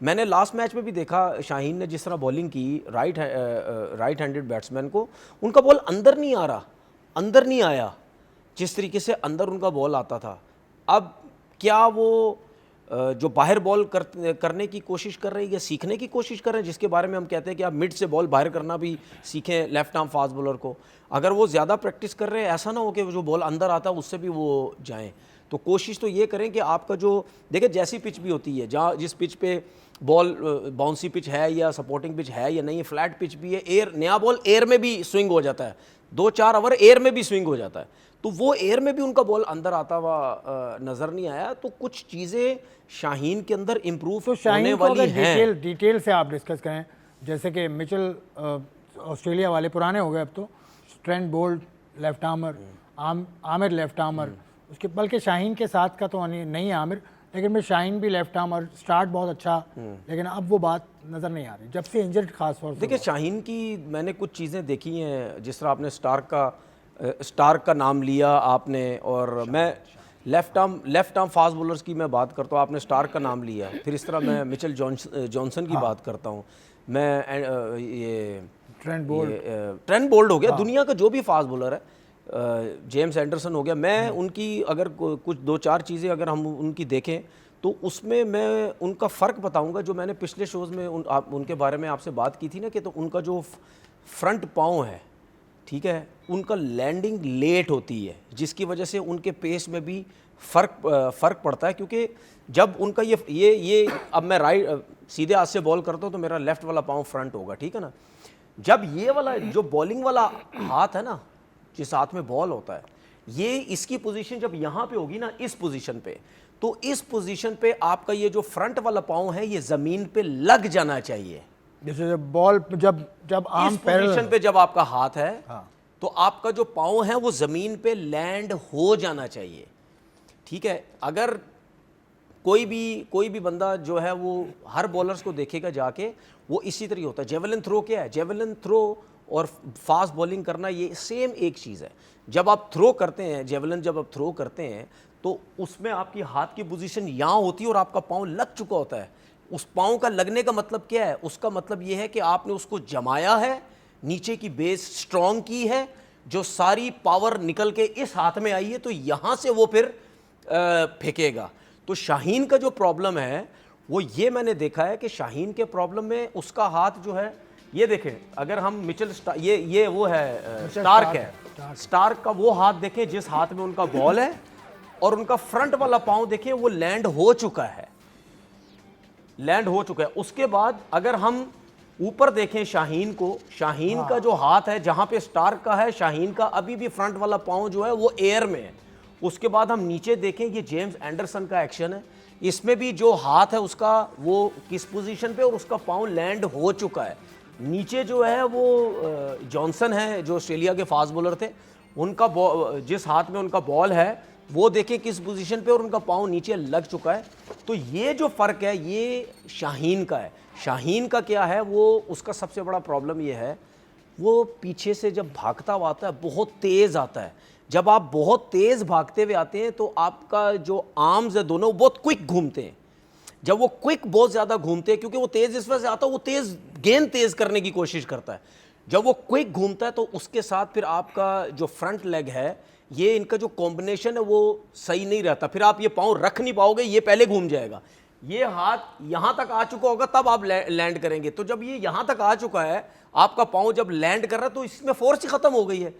मैंने last match में भी देखा शाहीन ने जिस तरह बॉलिंग की राइट हैंडेड बैट्समैन को, उनका बॉल अंदर नहीं आया जिस तरीके से अंदर उनका बॉल आता था। अब क्या वो जो बाहर बॉल करने की कोशिश कर रहे हैं या सीखने की कोशिश कर रहे हैं, जिसके बारे में हम कहते हैं कि आप मिड से बॉल बाहर करना भी सीखें लेफ्ट आर्म फास्ट बॉलर को। अगर वो ज़्यादा प्रैक्टिस कर रहे हैं, ऐसा ना हो कि जो बॉल अंदर आता है उससे भी वो जाएं। तो कोशिश तो ये करें कि आपका जो देखिए जैसी पिच भी होती है, जहाँ जिस पिच पे बॉल बाउंसी पिच है या सपोर्टिंग पिच है या नहीं, फ्लैट पिच भी है, एयर नया बॉल एयर में भी स्विंग हो जाता है, 2-4 ओवर एयर में भी स्विंग हो जाता है, तो वो एयर में भी उनका बॉल अंदर आता हुआ नज़र नहीं आया। तो कुछ चीज़ें शाहीन के अंदर इम्प्रूव तो होने वाली हैं। डिटेल से आप डिस्कस करें, जैसे कि मिचेल ऑस्ट्रेलिया वाले पुराने हो गए अब तो, Trent Boult left armour, Aamir left armour, उसके बल्कि शाहीन के साथ का तो नहीं आमिर, लेकिन मैं शाहीन भी लेफ्ट आर्मर, स्टार्ट बहुत अच्छा, लेकिन अब वो बात नज़र नहीं आ रही जब से इंजर्ड खास तौर से। देखिए शाहीन की मैंने कुछ चीज़ें देखी हैं, जिस तरह आपने स्टार्क का नाम लिया आपने, और मैं लेफ्ट आर्म फास्ट बॉलर्स की मैं बात करता हूँ, आपने स्टार्क का नाम लिया, फिर इस तरह मैं मिचेल जॉनसन की बात करता हूँ, मैं ये ट्रेंट बोल्ट हो गया, दुनिया का जो भी फास्ट बॉलर है, जेम्स एंडरसन हो गया, मैं उनकी अगर कुछ 2-4 चीज़ें अगर हम उनकी देखें तो उसमें मैं उनका फ़र्क बताऊंगा। जो मैंने पिछले शोज़ में उनके बारे में आपसे बात की थी ना, कि तो उनका जो फ्रंट पाँव है, ठीक है, उनका लैंडिंग लेट होती है, जिसकी वजह से उनके पेस में भी फ़र्क पड़ता है। क्योंकि जब उनका ये अब मैं सीधे हाथ से बॉल करता हूँ तो मेरा लेफ़्ट वाला पाँव फ्रंट होगा, ठीक है ना। जब ये वाला जो बॉलिंग वाला हाथ है ना, जिस हाथ में बॉल होता है, ये इसकी पोजीशन जब यहाँ पे होगी ना, इस पोजीशन पे, तो इस पोजीशन पे आपका ये जो फ्रंट वाला पाँव है ये ज़मीन पे लग जाना चाहिए। जैसे जब बॉल जब आर्म इस पोजीशन पे जब आपका हाथ है, हाँ, तो आपका जो पाँव है वो ज़मीन पे लैंड हो जाना चाहिए, ठीक है। अगर कोई भी बंदा जो है वो हर बॉलर्स को देखेगा जाके, वो इसी तरह होता है। जेवलिन थ्रो क्या है? जेवलिन थ्रो और फास्ट बॉलिंग करना ये सेम एक चीज़ है। जब आप थ्रो करते हैं जेवलिन, जब आप थ्रो करते हैं तो उसमें आपकी हाथ की पोजीशन यहाँ होती है और आपका पाँव लग चुका होता है। उस पाँव का लगने का मतलब क्या है? उसका मतलब ये है कि आपने उसको जमाया है, नीचे की बेस स्ट्रॉन्ग की है, जो सारी पावर निकल के इस हाथ में आई है, तो यहाँ से वो फिर फेंकेगा। तो शाहीन का जो प्रॉब्लम है वो ये मैंने देखा है कि शाहीन के प्रॉब्लम में उसका हाथ जो है, ये देखें, अगर हम मिचेल ये वो है स्टार्क है, स्टार्क का वो हाथ देखें जिस हाथ में उनका बॉल है, और उनका फ्रंट वाला पाँव देखें, वो लैंड हो चुका है। उसके बाद अगर हम ऊपर देखें शाहीन को, शाहीन का जो हाथ है जहां पे स्टार्क का है, शाहीन का अभी भी फ्रंट वाला पाँव जो है वो एयर में है। उसके बाद हम नीचे देखें, ये जेम्स एंडरसन का एक्शन है, इसमें भी जो हाथ है उसका वो किस पोजीशन पे, और उसका पाँव लैंड हो चुका है। नीचे जो है वो जॉनसन है, जो ऑस्ट्रेलिया के फास्ट बॉलर थे, उनका जिस हाथ में उनका बॉल है वो देखें किस पोजीशन पे, और उनका पाँव नीचे लग चुका है। तो ये जो फ़र्क है ये शाहीन का है। शाहीन का क्या है, वो उसका सबसे बड़ा प्रॉब्लम ये है, वो पीछे से जब भागता हुआ आता है बहुत तेज़ आता है। जब आप बहुत तेज़ भागते हुए आते हैं तो आपका जो आर्म्स है दोनों बहुत क्विक घूमते हैं। जब वो क्विक बहुत ज़्यादा घूमते हैं, क्योंकि वो तेज़ इस वजह से आता है, वो गेंद तेज़ करने की कोशिश करता है। जब वो क्विक घूमता है तो उसके साथ फिर आपका जो फ्रंट लेग है, ये इनका जो कॉम्बिनेशन है वो सही नहीं रहता। फिर आप ये पाँव रख नहीं पाओगे, ये पहले घूम जाएगा। ये हाथ यहाँ तक आ चुका होगा तब आप लैंड करेंगे। तो जब ये यहाँ तक आ चुका है, आपका पाँव जब लैंड कर रहा है तो इसमें फोर्स ही खत्म हो गई है।